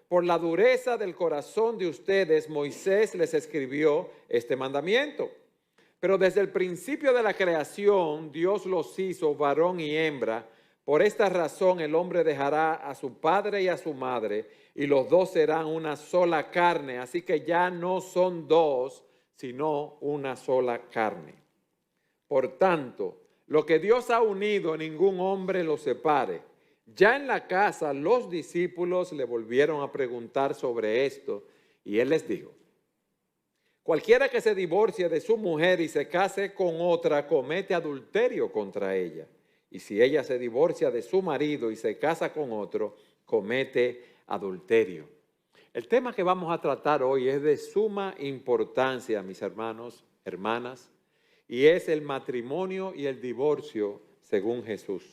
por la dureza del corazón de ustedes, Moisés les escribió este mandamiento. Pero desde el principio de la creación, Dios los hizo varón y hembra. Por esta razón el hombre dejará a su padre y a su madre, y los dos serán una sola carne. Así que ya no son dos, sino una sola carne. Por tanto, lo que Dios ha unido, ningún hombre lo separe. Ya en la casa los discípulos le volvieron a preguntar sobre esto, y él les dijo: cualquiera que se divorcie de su mujer y se case con otra, comete adulterio contra ella. Y si ella se divorcia de su marido y se casa con otro, comete adulterio. El tema que vamos a tratar hoy es de suma importancia, mis hermanos, hermanas, y es el matrimonio y el divorcio según Jesús.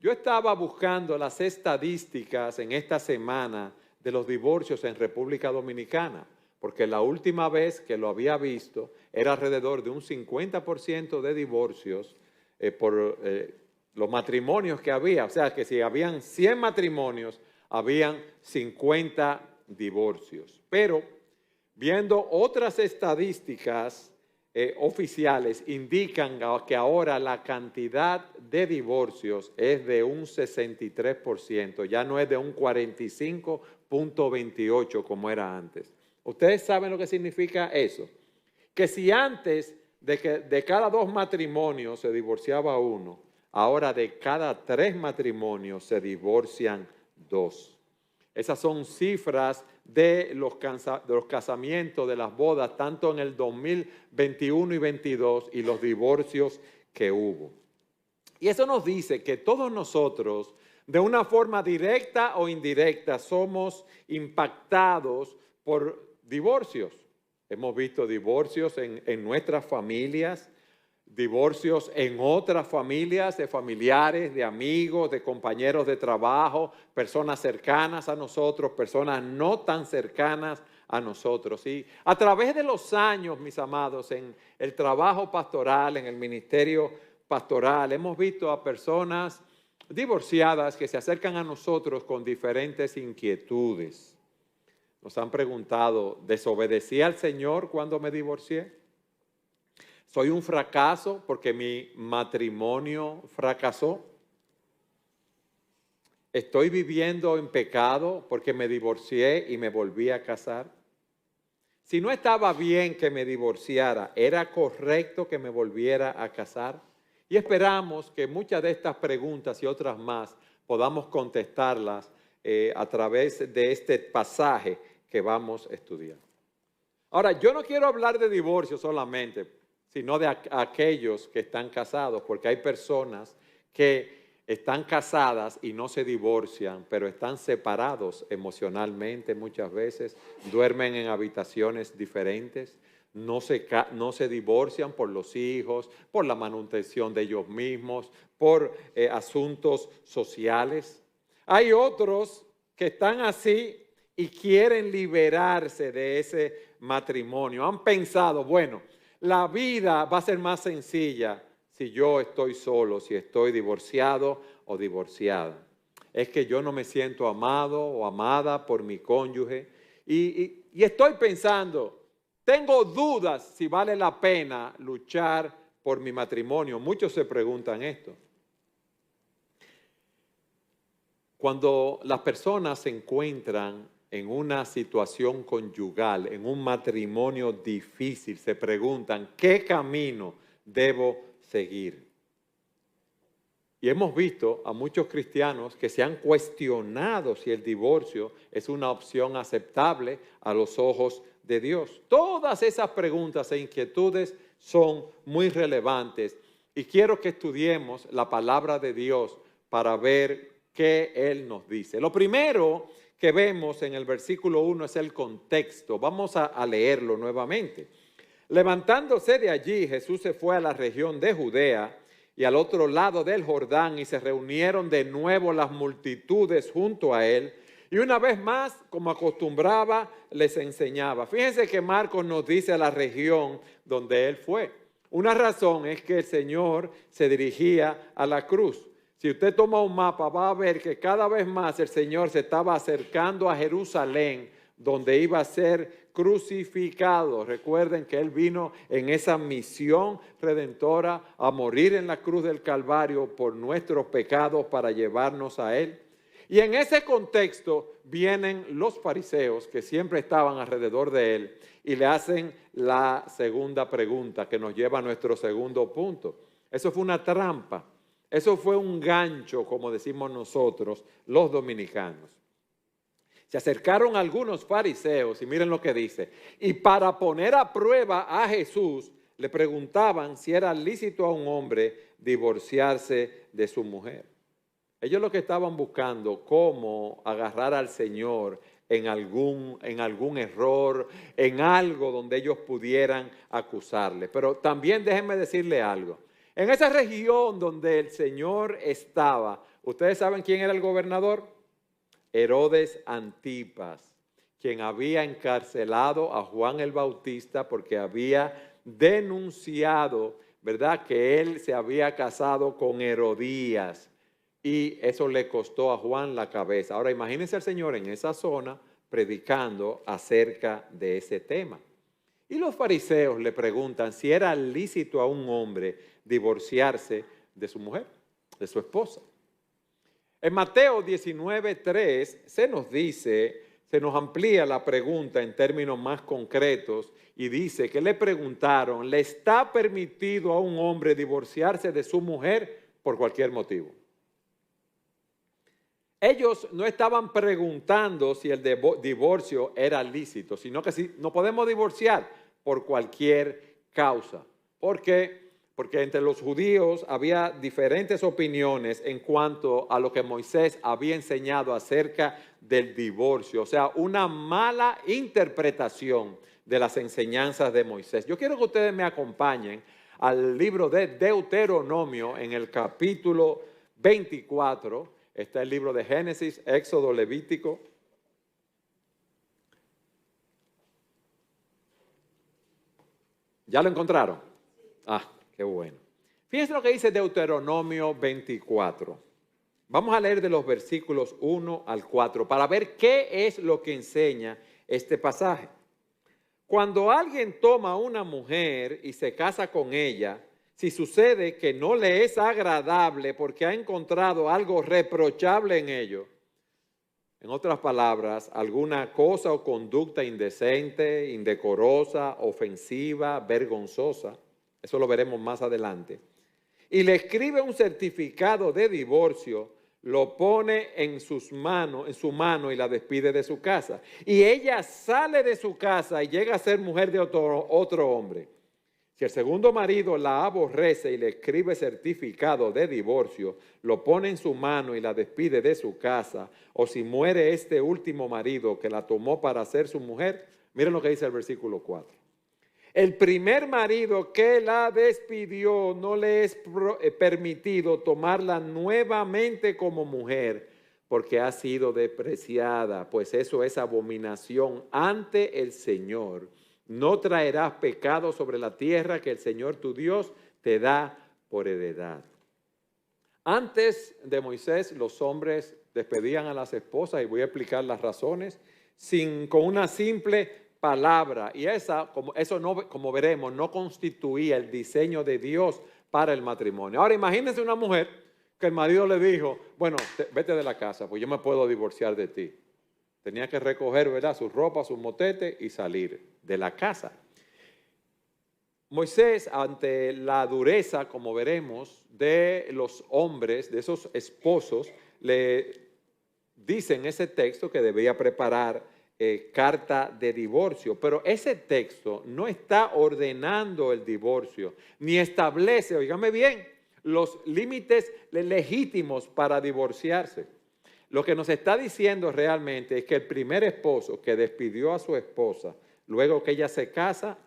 Yo estaba buscando las estadísticas en esta semana de los divorcios en República Dominicana, porque la última vez que lo había visto era alrededor de un 50% de divorcios por los matrimonios que había. O sea, que si habían 100 matrimonios, habían 50 divorcios. Pero viendo otras estadísticas oficiales, indican que ahora la cantidad de divorcios es de un 63%, ya no es de un 45.28 como era antes. ¿Ustedes saben lo que significa eso? Que si antes de cada 2 matrimonios se divorciaba uno, ahora de cada 3 matrimonios se divorcian 2. Esas son cifras de los casamientos, de las bodas, tanto en el 2021 y 2022 y los divorcios que hubo. Y eso nos dice que todos nosotros, de una forma directa o indirecta, somos impactados por divorcios. Hemos visto divorcios en nuestras familias, divorcios en otras familias, de familiares, de amigos, de compañeros de trabajo, personas cercanas a nosotros, personas no tan cercanas a nosotros. Y a través de los años, mis amados, en el trabajo pastoral, en el ministerio pastoral, hemos visto a personas divorciadas que se acercan a nosotros con diferentes inquietudes. Nos han preguntado: ¿desobedecí al Señor cuando me divorcié? ¿Soy un fracaso porque mi matrimonio fracasó? ¿Estoy viviendo en pecado porque me divorcié y me volví a casar? Si no estaba bien que me divorciara, ¿era correcto que me volviera a casar? Y esperamos que muchas de estas preguntas y otras más podamos contestarlas a través de este pasaje que vamos a estudiar. Ahora, yo no quiero hablar de divorcio solamente, sino de aquellos que están casados, porque hay personas que están casadas y no se divorcian, pero están separados emocionalmente muchas veces, duermen en habitaciones diferentes, no se divorcian por los hijos, por la manutención de ellos mismos, por asuntos sociales. Hay otros que están así y quieren liberarse de ese matrimonio. Han pensado: bueno, la vida va a ser más sencilla si yo estoy solo, si estoy divorciado o divorciada. Es que yo no me siento amado o amada por mi cónyuge y estoy pensando, tengo dudas si vale la pena luchar por mi matrimonio. Muchos se preguntan esto. Cuando las personas se encuentran en una situación conyugal, en un matrimonio difícil, se preguntan: ¿qué camino debo seguir? Y hemos visto a muchos cristianos que se han cuestionado si el divorcio es una opción aceptable a los ojos de Dios. Todas esas preguntas e inquietudes son muy relevantes y quiero que estudiemos la palabra de Dios para ver qué Él nos dice. Lo primero que vemos en el versículo 1 es el contexto. Vamos a leerlo nuevamente. Levantándose de allí, Jesús se fue a la región de Judea y al otro lado del Jordán, y se reunieron de nuevo las multitudes junto a él. Y una vez más, como acostumbraba, les enseñaba. Fíjense que Marcos nos dice la región donde él fue. Una razón es que el Señor se dirigía a la cruz. Si usted toma un mapa, va a ver que cada vez más el Señor se estaba acercando a Jerusalén, donde iba a ser crucificado. Recuerden que Él vino en esa misión redentora a morir en la cruz del Calvario por nuestros pecados para llevarnos a Él. Y en ese contexto vienen los fariseos que siempre estaban alrededor de Él y le hacen la segunda pregunta que nos lleva a nuestro segundo punto. Eso fue una trampa. Eso fue un gancho, como decimos nosotros, los dominicanos. Se acercaron algunos fariseos y miren lo que dice. Y para poner a prueba a Jesús, le preguntaban si era lícito a un hombre divorciarse de su mujer. Ellos lo que estaban buscando, cómo agarrar al Señor en algún error, en algo donde ellos pudieran acusarle. Pero también déjenme decirle algo. En esa región donde el Señor estaba, ¿ustedes saben quién era el gobernador? Herodes Antipas, quien había encarcelado a Juan el Bautista porque había denunciado, ¿verdad?, que él se había casado con Herodías y eso le costó a Juan la cabeza. Ahora imagínense al Señor en esa zona predicando acerca de ese tema. Y los fariseos le preguntan si era lícito a un hombre divorciarse de su mujer, de su esposa. En Mateo 19:3 se nos amplía la pregunta en términos más concretos y dice que le preguntaron, ¿le está permitido a un hombre divorciarse de su mujer por cualquier motivo? Ellos no estaban preguntando si el divorcio era lícito, sino que si nos podemos divorciar por cualquier causa. ¿Por qué? Porque entre los judíos había diferentes opiniones en cuanto a lo que Moisés había enseñado acerca del divorcio. O sea, una mala interpretación de las enseñanzas de Moisés. Yo quiero que ustedes me acompañen al libro de Deuteronomio en el capítulo 24. Está el libro de Génesis, Éxodo, Levítico. ¿Ya lo encontraron? Ah, qué bueno. Fíjense lo que dice Deuteronomio 24. Vamos a leer de los versículos 1 al 4 para ver qué es lo que enseña este pasaje. Cuando alguien toma a una mujer y se casa con ella, si sucede que no le es agradable porque ha encontrado algo reprochable en ello, en otras palabras, alguna cosa o conducta indecente, indecorosa, ofensiva, vergonzosa, eso lo veremos más adelante, y le escribe un certificado de divorcio, lo pone en su mano y la despide de su casa. Y ella sale de su casa y llega a ser mujer de otro hombre. Si el segundo marido la aborrece y le escribe certificado de divorcio, lo pone en su mano y la despide de su casa, o si muere este último marido que la tomó para ser su mujer, miren lo que dice el versículo 4. El primer marido que la despidió no le es permitido tomarla nuevamente como mujer, porque ha sido despreciada, pues eso es abominación ante el Señor. No traerás pecado sobre la tierra que el Señor tu Dios te da por heredad. Antes de Moisés, los hombres despedían a las esposas, y voy a explicar las razones, con una simple palabra. Y eso no, como veremos, no constituía el diseño de Dios para el matrimonio. Ahora imagínense una mujer que el marido le dijo, bueno, vete de la casa, pues yo me puedo divorciar de ti. Tenía que recoger, ¿verdad?, su ropa, su motete y salir de la casa. Moisés, ante la dureza, como veremos, de los hombres, de esos esposos, le dice en ese texto que debía preparar carta de divorcio. Pero ese texto no está ordenando el divorcio, ni establece, oígame bien, los límites legítimos para divorciarse. Lo que nos está diciendo realmente es que el primer esposo que despidió a su esposa, luego que ella se casa,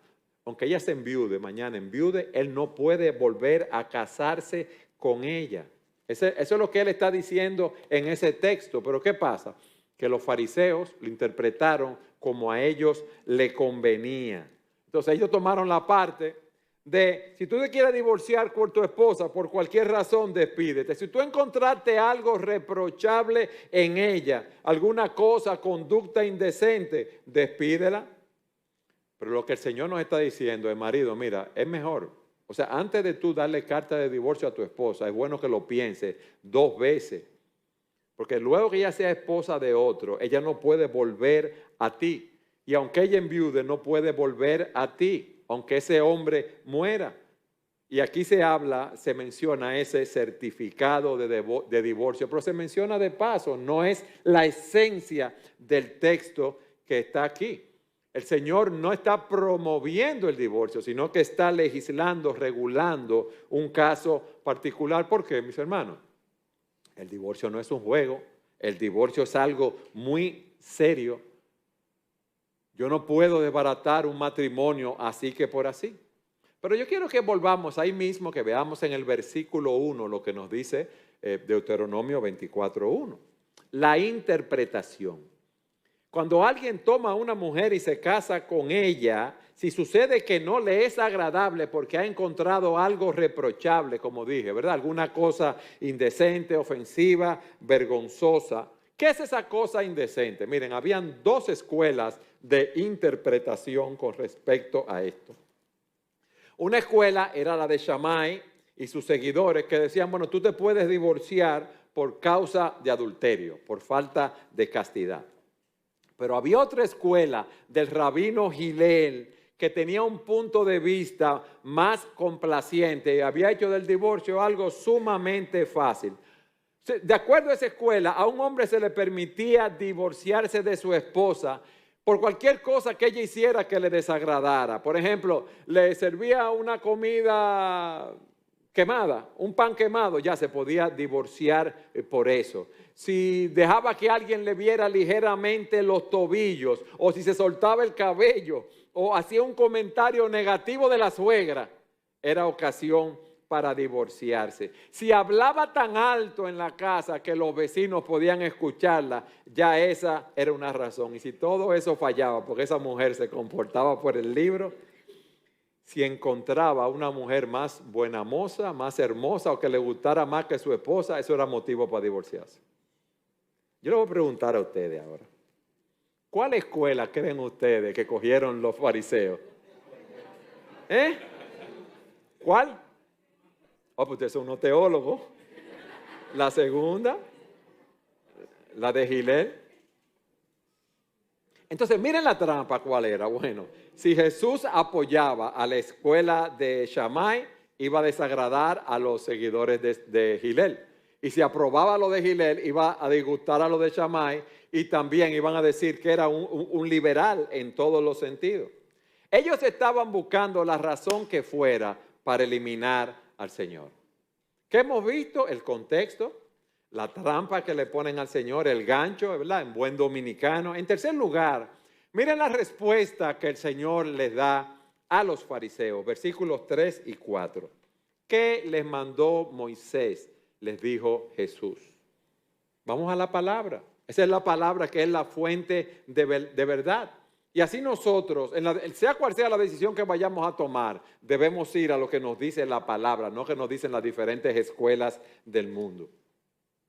aunque ella se enviude, mañana enviude, él no puede volver a casarse con ella. Eso es lo que él está diciendo en ese texto. Pero ¿qué pasa? Que los fariseos lo interpretaron como a ellos le convenía. Entonces ellos tomaron la parte de si tú te quieres divorciar con tu esposa por cualquier razón, despídete. Si tú encontraste algo reprochable en ella, alguna cosa, conducta indecente, despídela. Pero lo que el Señor nos está diciendo es, marido, mira, es mejor. O sea, antes de tú darle carta de divorcio a tu esposa, es bueno que lo pienses 2 veces. Porque luego que ella sea esposa de otro, ella no puede volver a ti. Y aunque ella enviude, no puede volver a ti, aunque ese hombre muera. Y aquí se menciona ese certificado de divorcio, pero se menciona de paso, no es la esencia del texto que está aquí. El Señor no está promoviendo el divorcio, sino que está legislando, regulando un caso particular. ¿Por qué, mis hermanos? El divorcio no es un juego, el divorcio es algo muy serio. Yo no puedo desbaratar un matrimonio así que por así. Pero yo quiero que volvamos ahí mismo, que veamos en el versículo 1 lo que nos dice Deuteronomio 24:1. La interpretación. Cuando alguien toma a una mujer y se casa con ella, si sucede que no le es agradable porque ha encontrado algo reprochable, como dije, ¿verdad? Alguna cosa indecente, ofensiva, vergonzosa. ¿Qué es esa cosa indecente? Miren, habían 2 escuelas de interpretación con respecto a esto. Una escuela era la de Shammai y sus seguidores que decían, bueno, tú te puedes divorciar por causa de adulterio, por falta de castidad. Pero había otra escuela del rabino Hillel que tenía un punto de vista más complaciente y había hecho del divorcio algo sumamente fácil. De acuerdo a esa escuela, a un hombre se le permitía divorciarse de su esposa por cualquier cosa que ella hiciera que le desagradara. Por ejemplo, le servía una comida quemada, un pan quemado, ya se podía divorciar por eso. Si dejaba que alguien le viera ligeramente los tobillos, o si se soltaba el cabello, o hacía un comentario negativo de la suegra, era ocasión para divorciarse. Si hablaba tan alto en la casa que los vecinos podían escucharla, ya esa era una razón. Y si todo eso fallaba, porque esa mujer se comportaba por el libro, si encontraba una mujer más buena moza, más hermosa o que le gustara más que su esposa, eso era motivo para divorciarse. Yo le voy a preguntar a ustedes ahora, ¿cuál escuela creen ustedes que cogieron los fariseos? ¿Cuál? Oh, pues ustedes son unos teólogos. La segunda, la de Hillel. Entonces, miren la trampa, ¿cuál era? Bueno, si Jesús apoyaba a la escuela de Shammai, iba a desagradar a los seguidores de Hillel. Y si aprobaba lo de Hillel, iba a disgustar a lo de Shammai y también iban a decir que era un liberal en todos los sentidos. Ellos estaban buscando la razón que fuera para eliminar al Señor. ¿Qué hemos visto? El contexto, la trampa que le ponen al Señor, el gancho, ¿verdad? En buen dominicano. En tercer lugar, miren la respuesta que el Señor les da a los fariseos, versículos 3 y 4. ¿Qué les mandó Moisés? Les dijo Jesús. Vamos a la palabra. Esa es la palabra que es la fuente de verdad. Y así nosotros, sea cual sea la decisión que vayamos a tomar, debemos ir a lo que nos dice la palabra, no que nos dicen las diferentes escuelas del mundo.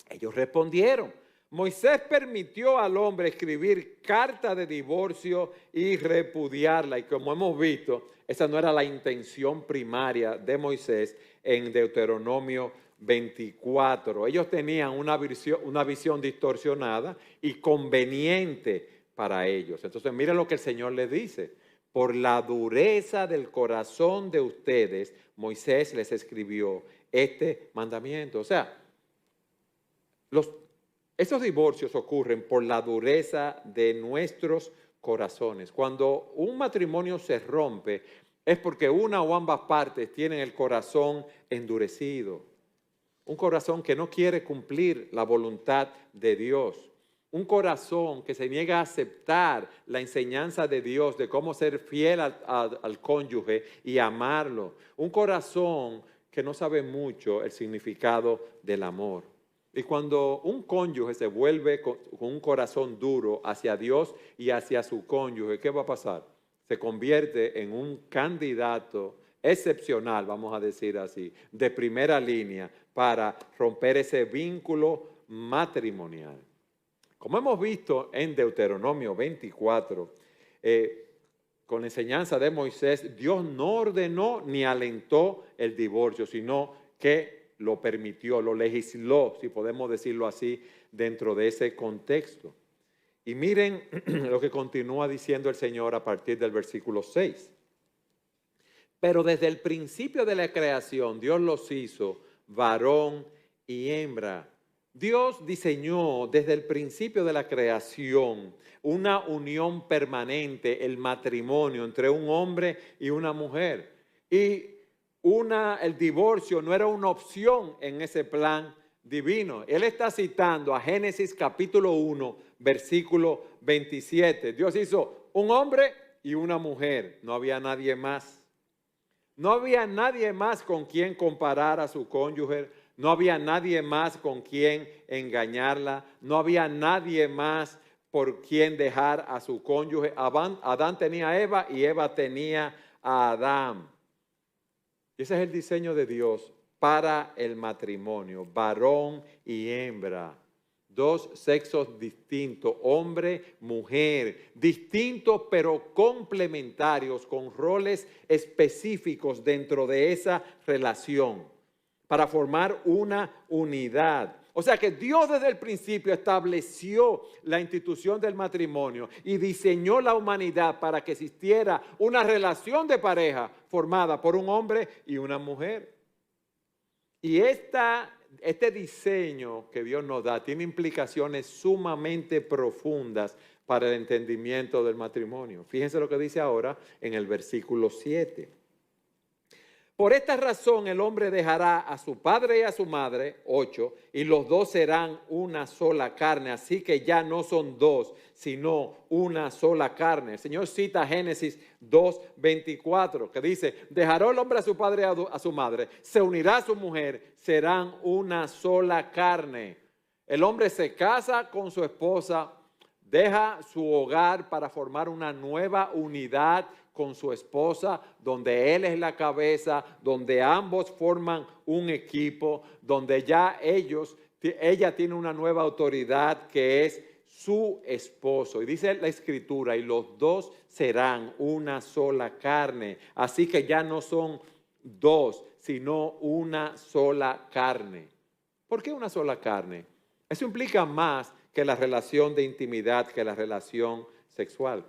Ellos respondieron, Moisés permitió al hombre escribir carta de divorcio y repudiarla. Y como hemos visto, esa no era la intención primaria de Moisés en Deuteronomio 24. Ellos tenían una visión distorsionada y conveniente para ellos. Entonces, miren lo que el Señor les dice. Por la dureza del corazón de ustedes, Moisés les escribió este mandamiento. O sea, esos divorcios ocurren por la dureza de nuestros corazones. Cuando un matrimonio se rompe, es porque una o ambas partes tienen el corazón endurecido. Un corazón que no quiere cumplir la voluntad de Dios. Un corazón que se niega a aceptar la enseñanza de Dios de cómo ser fiel al cónyuge y amarlo. Un corazón que no sabe mucho el significado del amor. Y cuando un cónyuge se vuelve con un corazón duro hacia Dios y hacia su cónyuge, ¿qué va a pasar? Se convierte en un candidato excepcional, vamos a decir así, de primera línea para romper ese vínculo matrimonial. Como hemos visto en Deuteronomio 24, con la enseñanza de Moisés, Dios no ordenó ni alentó el divorcio, sino que lo permitió, lo legisló, si podemos decirlo así, dentro de ese contexto. Y miren lo que continúa diciendo el Señor a partir del versículo 6. Pero desde el principio de la creación, Dios los hizo varón y hembra. Dios diseñó desde el principio de la creación una unión permanente, el matrimonio entre un hombre y una mujer. Y el divorcio no era una opción en ese plan divino. Él está citando a Génesis capítulo 1, versículo 27. Dios hizo un hombre y una mujer. No había nadie más. No había nadie más con quien comparar a su cónyuge. No había nadie más con quien engañarla. No había nadie más por quien dejar a su cónyuge. Adán tenía a Eva y Eva tenía a Adán. Y ese es el diseño de Dios para el matrimonio, varón y hembra. Dos sexos distintos, hombre, mujer, distintos pero complementarios, con roles específicos dentro de esa relación, para formar una unidad. O sea que Dios desde el principio estableció la institución del matrimonio y diseñó la humanidad para que existiera una relación de pareja formada por un hombre y una mujer. Y este diseño que Dios nos da tiene implicaciones sumamente profundas para el entendimiento del matrimonio. Fíjense lo que dice ahora en el versículo 7. Por esta razón el hombre dejará a su padre y a su madre, 8, y los dos serán una sola carne. Así que ya no son dos, sino una sola carne. El Señor cita Génesis 2:24, que dice, dejará el hombre a su padre y a su madre, se unirá a su mujer, serán una sola carne. El hombre se casa con su esposa, deja su hogar para formar una nueva unidad con su esposa, donde él es la cabeza, donde ambos forman un equipo, donde ya ella tiene una nueva autoridad que es su esposo. Y dice la Escritura, y los dos serán una sola carne. Así que ya no son dos, sino una sola carne. ¿Por qué una sola carne? Eso implica más que la relación de intimidad, que la relación sexual.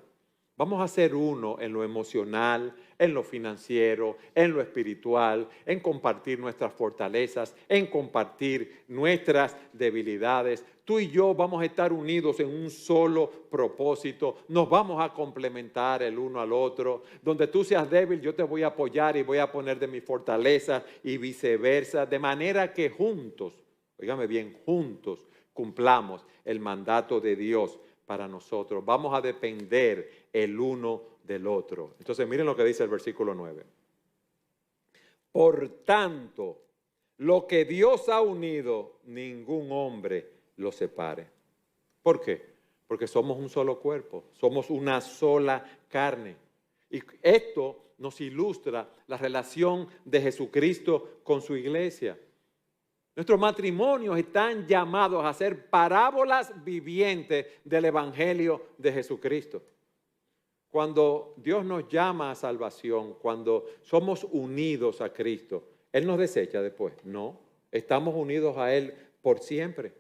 Vamos a ser uno en lo emocional, en lo financiero, en lo espiritual, en compartir nuestras fortalezas, en compartir nuestras debilidades. Tú y yo vamos a estar unidos en un solo propósito. Nos vamos a complementar el uno al otro. Donde tú seas débil, yo te voy a apoyar y voy a poner de mi fortaleza y viceversa. De manera que juntos, óigame bien, juntos cumplamos el mandato de Dios para nosotros. Vamos a depender el uno del otro. Entonces miren lo que dice el versículo 9. Por tanto, lo que Dios ha unido, ningún hombre lo separe. ¿Por qué? Porque somos un solo cuerpo, somos una sola carne. Y esto nos ilustra la relación de Jesucristo con su iglesia. Nuestros matrimonios están llamados a ser parábolas vivientes del Evangelio de Jesucristo. Cuando Dios nos llama a salvación, cuando somos unidos a Cristo, ¿Él nos desecha después? No, estamos unidos a Él por siempre.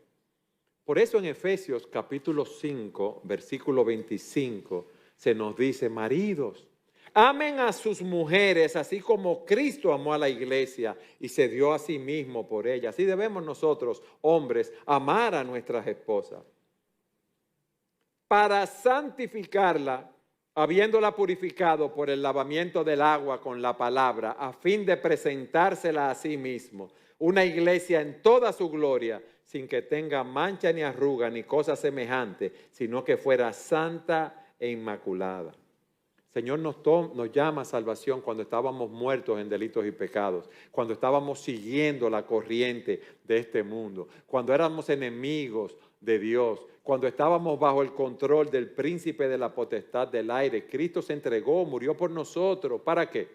Por eso en Efesios capítulo 5, versículo 25, se nos dice, maridos, amen a sus mujeres, así como Cristo amó a la iglesia y se dio a sí mismo por ella. Así debemos nosotros, hombres, amar a nuestras esposas. Para santificarla, habiéndola purificado por el lavamiento del agua con la palabra, a fin de presentársela a sí mismo, una iglesia en toda su gloria, sin que tenga mancha ni arruga ni cosa semejante, sino que fuera santa e inmaculada. Señor nos llama a salvación cuando estábamos muertos en delitos y pecados, cuando estábamos siguiendo la corriente de este mundo, cuando éramos enemigos de Dios, cuando estábamos bajo el control del príncipe de la potestad del aire. Cristo se entregó, murió por nosotros. ¿Para qué?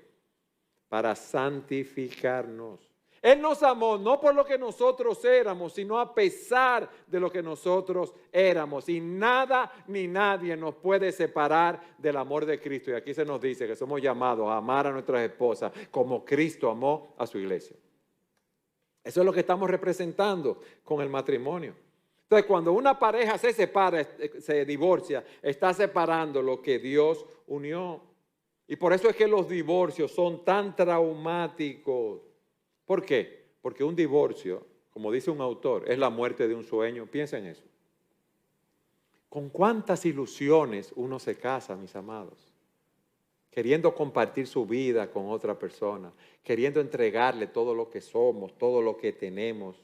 para santificarnos. Él nos amó no por lo que nosotros éramos, sino a pesar de lo que nosotros éramos. Y nada ni nadie nos puede separar del amor de Cristo. Y aquí se nos dice que somos llamados a amar a nuestras esposas como Cristo amó a su iglesia. Eso es lo que estamos representando con el matrimonio. Entonces, cuando una pareja se separa, se divorcia, está separando lo que Dios unió. Y por eso es que los divorcios son tan traumáticos. ¿Por qué? Porque un divorcio, como dice un autor, es la muerte de un sueño. Piensa en eso. ¿Con cuántas ilusiones uno se casa, mis amados? Queriendo compartir su vida con otra persona, queriendo entregarle todo lo que somos, todo lo que tenemos.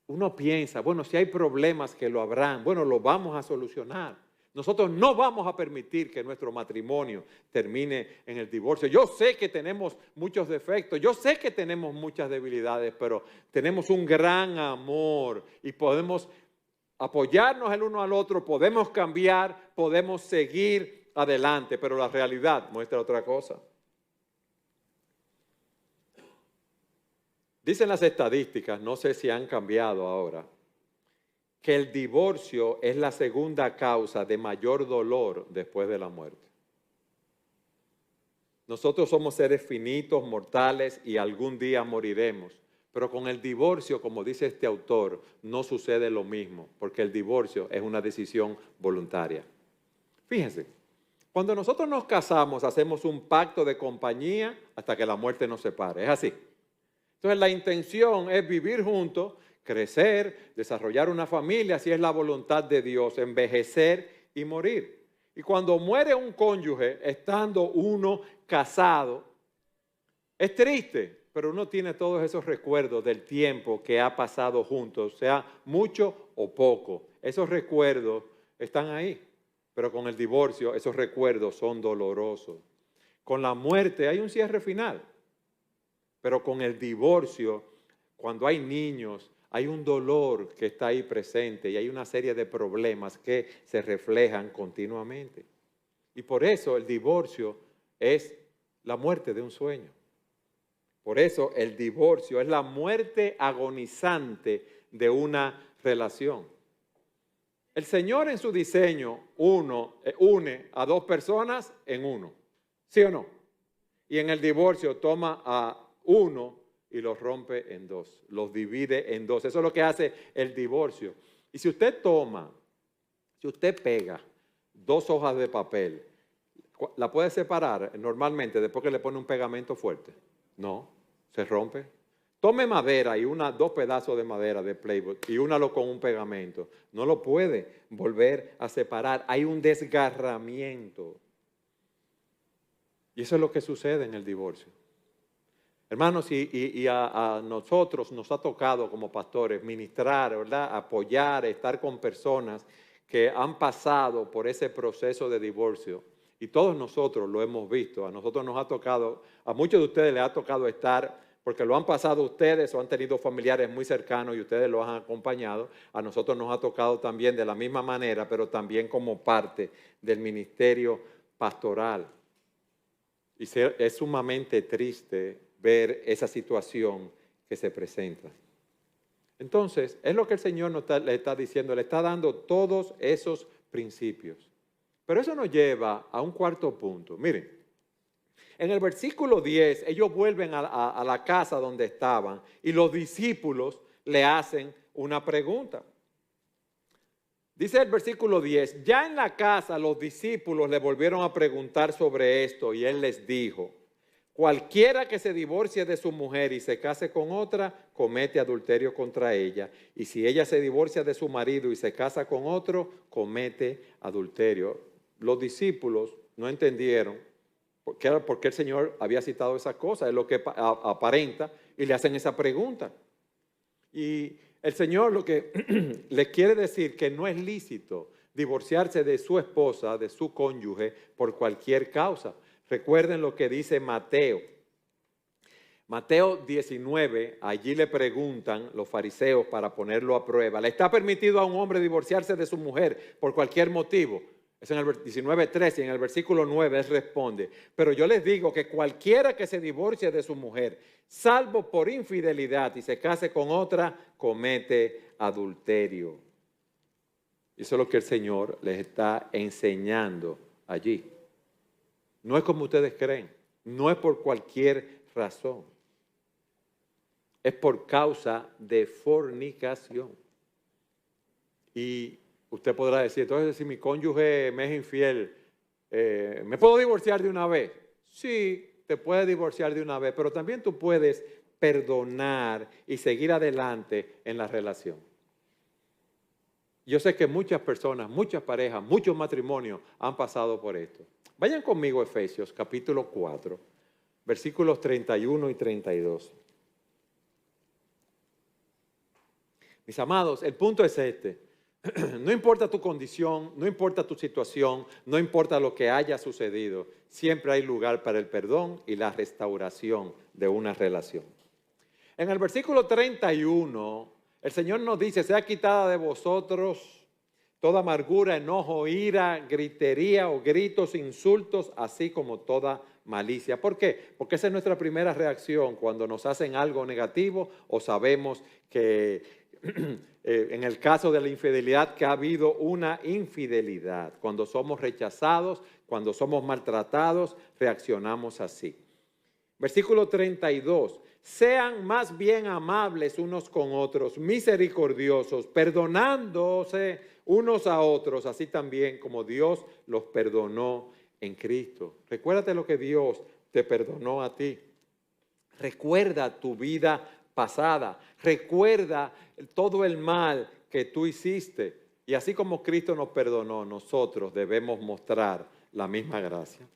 Uno piensa, bueno, si hay problemas que lo habrán, bueno, lo vamos a solucionar. Nosotros no vamos a permitir que nuestro matrimonio termine en el divorcio. Yo sé que tenemos muchos defectos, yo sé que tenemos muchas debilidades, pero tenemos un gran amor y podemos apoyarnos el uno al otro, podemos cambiar, podemos seguir adelante, pero la realidad muestra otra cosa. Dicen las estadísticas, no sé si han cambiado ahora, que el divorcio es la segunda causa de mayor dolor después de la muerte. Nosotros somos seres finitos, mortales y algún día moriremos. Pero con el divorcio, como dice este autor, no sucede lo mismo, porque el divorcio es una decisión voluntaria. Fíjense, cuando nosotros nos casamos, hacemos un pacto de compañía hasta que la muerte nos separe. Es así. Entonces la intención es vivir juntos, crecer, desarrollar una familia, si es la voluntad de Dios, envejecer y morir. Y cuando muere un cónyuge, estando uno casado, es triste, pero uno tiene todos esos recuerdos del tiempo que ha pasado juntos, sea mucho o poco. Esos recuerdos están ahí, pero con el divorcio esos recuerdos son dolorosos. Con la muerte hay un cierre final, pero con el divorcio, cuando hay niños, hay un dolor que está ahí presente y hay una serie de problemas que se reflejan continuamente. Y por eso el divorcio es la muerte de un sueño. Por eso el divorcio es la muerte agonizante de una relación. El Señor en su diseño une a dos personas en uno, ¿sí o no? Y en el divorcio toma a uno y los rompe en dos, los divide en dos. Eso es lo que hace el divorcio. Y si usted pega dos hojas de papel, ¿la puede separar normalmente después que le pone un pegamento fuerte? No, se rompe. Tome madera y dos pedazos de madera de Playboy y únalo con un pegamento. No lo puede volver a separar. Hay un desgarramiento. Y eso es lo que sucede en el divorcio. Hermanos, y a nosotros nos ha tocado como pastores ministrar, ¿verdad? Apoyar, estar con personas que han pasado por ese proceso de divorcio. Y todos nosotros lo hemos visto. A nosotros nos ha tocado, a muchos de ustedes les ha tocado estar, porque lo han pasado ustedes o han tenido familiares muy cercanos y ustedes los han acompañado. A nosotros nos ha tocado también de la misma manera, pero también como parte del ministerio pastoral. Y es sumamente triste ver esa situación que se presenta. Entonces, es lo que el Señor le está diciendo, le está dando todos esos principios. Pero eso nos lleva a un cuarto punto. Miren, en el versículo 10, ellos vuelven a la casa donde estaban y los discípulos le hacen una pregunta. Dice el versículo 10, ya en la casa los discípulos le volvieron a preguntar sobre esto y él les dijo, cualquiera que se divorcie de su mujer y se case con otra, comete adulterio contra ella. Y si ella se divorcia de su marido y se casa con otro, comete adulterio. Los discípulos no entendieron por qué el Señor había citado esa cosa, es lo que aparenta, y le hacen esa pregunta. Y el Señor lo que le quiere decir que no es lícito divorciarse de su esposa, de su cónyuge, por cualquier causa. Recuerden lo que dice Mateo. Mateo 19, allí le preguntan los fariseos para ponerlo a prueba. ¿Le está permitido a un hombre divorciarse de su mujer por cualquier motivo? Es en el 19:13 y en el versículo 9 él responde, pero yo les digo que cualquiera que se divorcie de su mujer, salvo por infidelidad y se case con otra, comete adulterio. Eso es lo que el Señor les está enseñando allí. No es como ustedes creen, no es por cualquier razón. Es por causa de fornicación. Y usted podrá decir, entonces si mi cónyuge me es infiel, ¿me puedo divorciar de una vez? Sí, te puedes divorciar de una vez, pero también tú puedes perdonar y seguir adelante en la relación. Yo sé que muchas personas, muchas parejas, muchos matrimonios han pasado por esto. Vayan conmigo a Efesios capítulo 4, versículos 31 y 32. Mis amados, el punto es este. No importa tu condición, no importa tu situación, no importa lo que haya sucedido, siempre hay lugar para el perdón y la restauración de una relación. En el versículo 31, el Señor nos dice, sea quitada de vosotros toda amargura, enojo, ira, gritería o gritos, insultos, así como toda malicia. ¿Por qué? Porque esa es nuestra primera reacción cuando nos hacen algo negativo o sabemos que en el caso de la infidelidad, que ha habido una infidelidad. Cuando somos rechazados, cuando somos maltratados, reaccionamos así. Versículo 32. Sean más bien amables unos con otros, misericordiosos, perdonándose unos a otros, así también como Dios los perdonó en Cristo. Recuérdate lo que Dios te perdonó a ti. Recuerda tu vida pasada. Recuerda todo el mal que tú hiciste. Y así como Cristo nos perdonó, nosotros debemos mostrar la misma gracia.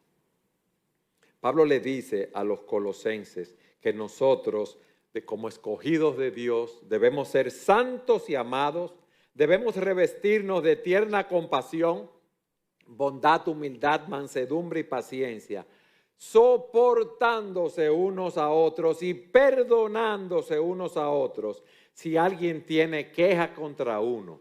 Pablo le dice a los colosenses que nosotros, como escogidos de Dios, debemos ser santos y amados, debemos revestirnos de tierna compasión, bondad, humildad, mansedumbre y paciencia, soportándose unos a otros y perdonándose unos a otros si alguien tiene queja contra uno.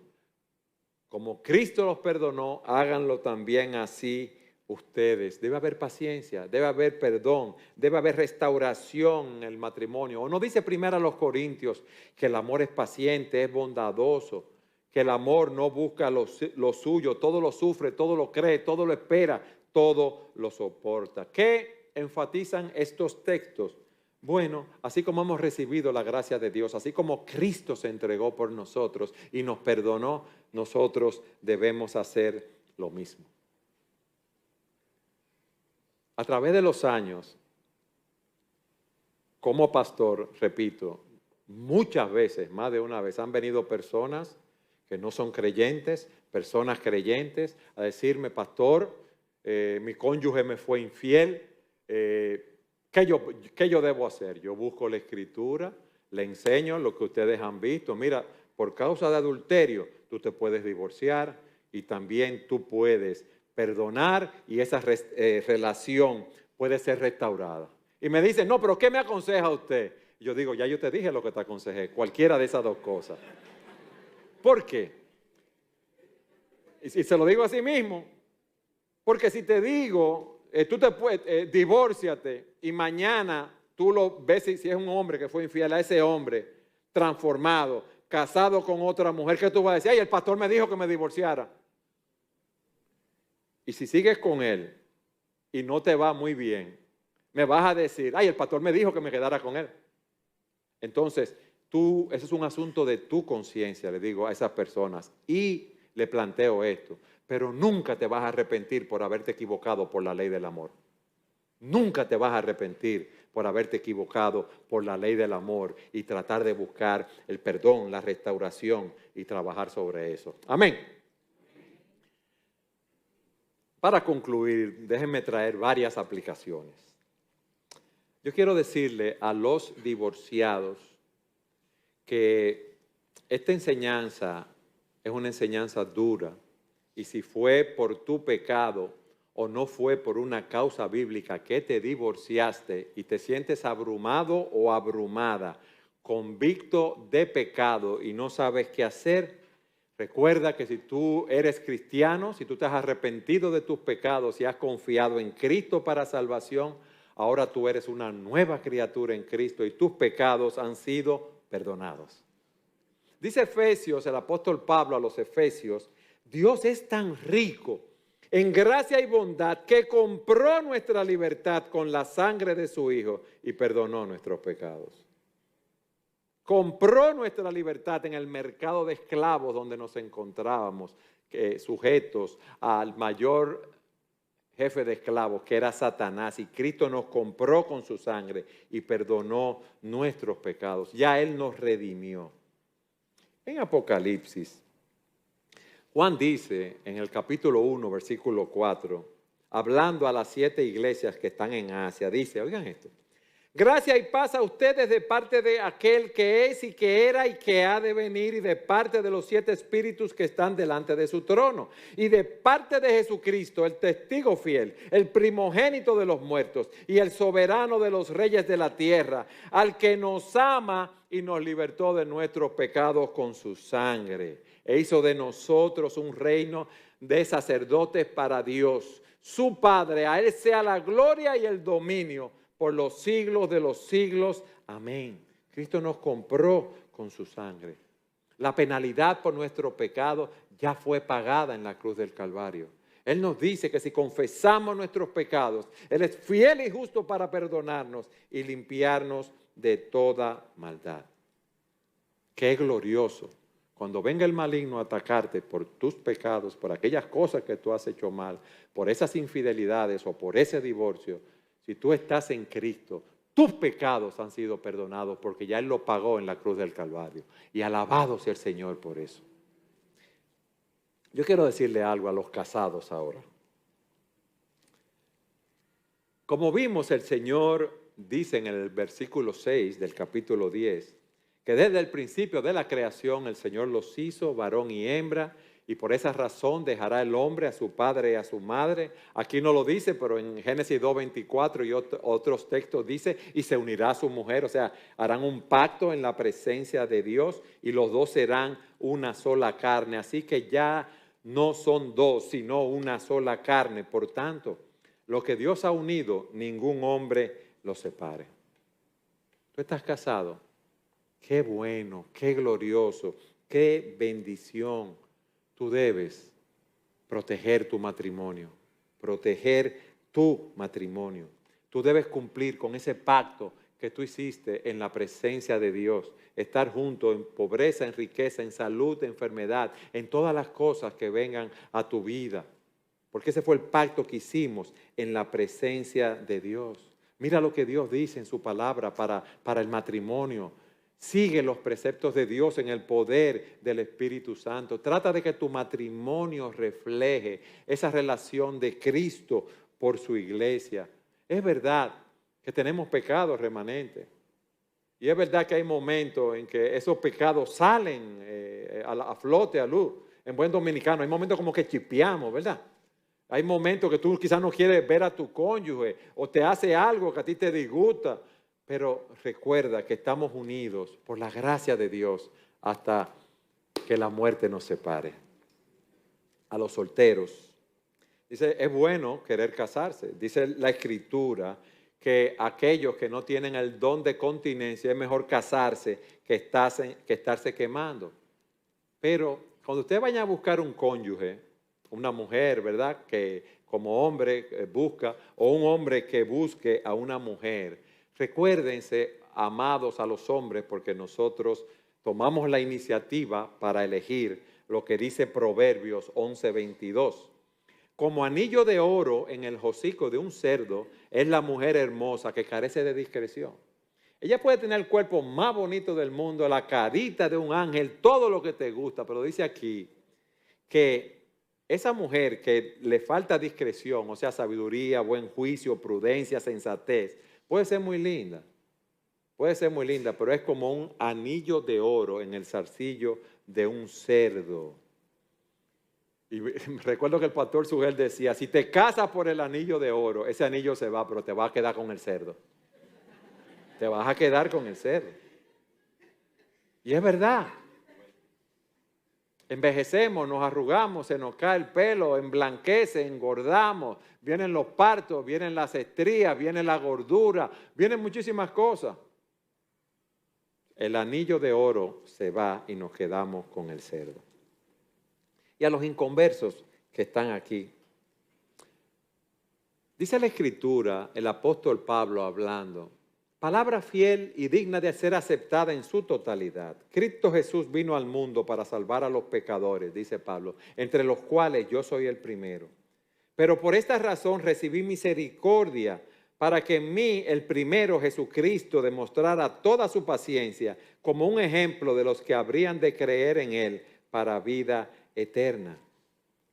Como Cristo los perdonó, háganlo también así ustedes. Debe haber paciencia, debe haber perdón, debe haber restauración en el matrimonio. ¿O no dice primero a los Corintios que el amor es paciente, es bondadoso, que el amor no busca lo suyo, todo lo sufre, todo lo cree, todo lo espera, todo lo soporta? ¿Qué enfatizan estos textos? Bueno, así como hemos recibido la gracia de Dios, así como Cristo se entregó por nosotros y nos perdonó, nosotros debemos hacer lo mismo. A través de los años, como pastor, repito, muchas veces, más de una vez, han venido personas que no son creyentes, personas creyentes, a decirme, pastor, mi cónyuge me fue infiel, ¿qué yo debo hacer? Yo busco la escritura, le enseño lo que ustedes han visto. Mira, por causa de adulterio, tú te puedes divorciar y también tú puedes perdonar y esa relación puede ser restaurada. Y me dicen, no, pero ¿qué me aconseja usted? Y yo digo, ya yo te dije lo que te aconsejé, cualquiera de esas dos cosas. ¿Por qué? Y se lo digo a sí mismo, porque si te digo, tú te puedes, divórciate y mañana tú lo ves, si es un hombre que fue infiel, a ese hombre transformado, casado con otra mujer, que tú vas a decir, ay, el pastor me dijo que me divorciara. Y si sigues con él y no te va muy bien, me vas a decir, ay, el pastor me dijo que me quedara con él. Entonces, eso es un asunto de tu conciencia, le digo a esas personas. Y le planteo esto, pero nunca te vas a arrepentir por haberte equivocado por la ley del amor. Nunca te vas a arrepentir por haberte equivocado por la ley del amor y tratar de buscar el perdón, la restauración y trabajar sobre eso. Amén. Para concluir, déjenme traer varias aplicaciones. Yo quiero decirle a los divorciados que esta enseñanza es una enseñanza dura y si fue por tu pecado o no fue por una causa bíblica que te divorciaste y te sientes abrumado o abrumada, convicto de pecado y no sabes qué hacer, Recuerda que si tú eres cristiano, si tú te has arrepentido de tus pecados y has confiado en Cristo para salvación, ahora tú eres una nueva criatura en Cristo y tus pecados han sido perdonados. Dice Efesios, el apóstol Pablo a los Efesios, Dios es tan rico en gracia y bondad que compró nuestra libertad con la sangre de su Hijo y perdonó nuestros pecados. Compró nuestra libertad en el mercado de esclavos donde nos encontrábamos, sujetos al mayor jefe de esclavos, que era Satanás, y Cristo nos compró con su sangre y perdonó nuestros pecados. Ya Él nos redimió. En Apocalipsis, Juan dice en el capítulo 1, versículo 4, hablando a las 7 iglesias que están en Asia, dice, oigan esto, gracia y paz a ustedes de parte de aquel que es y que era y que ha de venir y de parte de los 7 espíritus que están delante de su trono y de parte de Jesucristo, el testigo fiel, el primogénito de los muertos y el soberano de los reyes de la tierra, al que nos ama y nos libertó de nuestros pecados con su sangre e hizo de nosotros un reino de sacerdotes para Dios, su Padre. A Él sea la gloria y el dominio por los siglos de los siglos. Amén. Cristo nos compró con su sangre. La penalidad por nuestro pecado ya fue pagada en la cruz del Calvario. Él nos dice que si confesamos nuestros pecados, Él es fiel y justo para perdonarnos y limpiarnos de toda maldad. Qué glorioso cuando venga el maligno a atacarte por tus pecados, por aquellas cosas que tú has hecho mal, por esas infidelidades o por ese divorcio. Si tú estás en Cristo, tus pecados han sido perdonados porque ya Él lo pagó en la cruz del Calvario. Y alabado sea el Señor por eso. Yo quiero decirle algo a los casados ahora. Como vimos, el Señor dice en el versículo 6 del capítulo 10, que desde el principio de la creación el Señor los hizo varón y hembra, y por esa razón dejará el hombre a su padre y a su madre. Aquí no lo dice, pero en Génesis 2:24 y otros textos dice, y se unirá a su mujer. O sea, harán un pacto en la presencia de Dios y los dos serán una sola carne. Así que ya no son dos, sino una sola carne. Por tanto, lo que Dios ha unido, ningún hombre lo separe. ¿Tú estás casado? Qué bueno, qué glorioso, qué bendición. Tú debes proteger tu matrimonio, proteger tu matrimonio. Tú debes cumplir con ese pacto que tú hiciste en la presencia de Dios. Estar juntos en pobreza, en riqueza, en salud, en enfermedad, en todas las cosas que vengan a tu vida. Porque ese fue el pacto que hicimos en la presencia de Dios. Mira lo que Dios dice en su palabra para el matrimonio. Sigue los preceptos de Dios en el poder del Espíritu Santo. Trata de que tu matrimonio refleje esa relación de Cristo por su iglesia. Es verdad que tenemos pecados remanentes. Y es verdad que hay momentos en que esos pecados salen a flote, a luz. En buen dominicano hay momentos como que chipeamos, ¿verdad? Hay momentos que tú quizás no quieres ver a tu cónyuge o te hace algo que a ti te disgusta. Pero recuerda que estamos unidos por la gracia de Dios hasta que la muerte nos separe. A los solteros, dice, es bueno querer casarse. Dice la Escritura que aquellos que no tienen el don de continencia es mejor casarse que estarse quemando. Pero cuando usted vaya a buscar un cónyuge, una mujer, ¿verdad? Que como hombre busca, o un hombre que busque a una mujer, recuérdense, amados a los hombres, porque nosotros tomamos la iniciativa para elegir lo que dice Proverbios 11:22. Como anillo de oro en el hocico de un cerdo es la mujer hermosa que carece de discreción. Ella puede tener el cuerpo más bonito del mundo, la carita de un ángel, todo lo que te gusta, pero dice aquí que esa mujer que le falta discreción, o sea, sabiduría, buen juicio, prudencia, sensatez, puede ser muy linda, pero es como un anillo de oro en el zarcillo de un cerdo. Y recuerdo que el pastor Sugel decía, si te casas por el anillo de oro, ese anillo se va, pero te vas a quedar con el cerdo. Te vas a quedar con el cerdo. Y es verdad. Envejecemos, nos arrugamos, se nos cae el pelo, emblanquece, engordamos, vienen los partos, vienen las estrías, viene la gordura, vienen muchísimas cosas. El anillo de oro se va y nos quedamos con el cerdo. Y a los inconversos que están aquí, dice la Escritura, el apóstol Pablo hablando, palabra fiel y digna de ser aceptada en su totalidad. Cristo Jesús vino al mundo para salvar a los pecadores, dice Pablo, entre los cuales yo soy el primero. Pero por esta razón recibí misericordia para que en mí, el primero, Jesucristo, demostrara toda su paciencia como un ejemplo de los que habrían de creer en Él para vida eterna.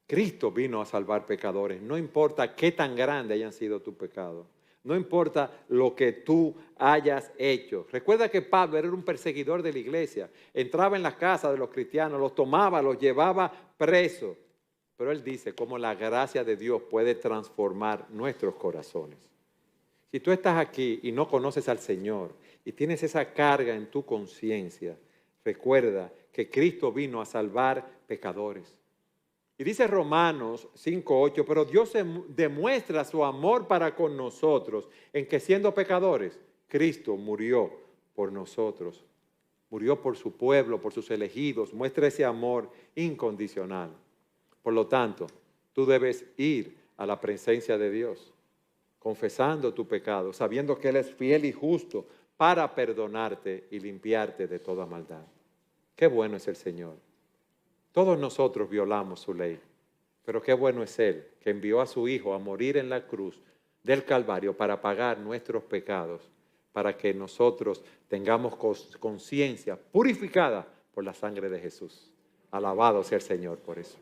Cristo vino a salvar pecadores, no importa qué tan grande hayan sido tus pecados. No importa lo que tú hayas hecho. Recuerda que Pablo era un perseguidor de la iglesia. Entraba en las casas de los cristianos, los tomaba, los llevaba presos. Pero él dice cómo la gracia de Dios puede transformar nuestros corazones. Si tú estás aquí y no conoces al Señor y tienes esa carga en tu conciencia, recuerda que Cristo vino a salvar pecadores. Y dice Romanos 5:8, pero Dios demuestra su amor para con nosotros en que siendo pecadores, Cristo murió por nosotros. Murió por su pueblo, por sus elegidos. Muestra ese amor incondicional. Por lo tanto, tú debes ir a la presencia de Dios, confesando tu pecado, sabiendo que Él es fiel y justo para perdonarte y limpiarte de toda maldad. Qué bueno es el Señor. Todos nosotros violamos su ley, pero qué bueno es Él que envió a su Hijo a morir en la cruz del Calvario para pagar nuestros pecados, para que nosotros tengamos conciencia purificada por la sangre de Jesús. Alabado sea el Señor por eso.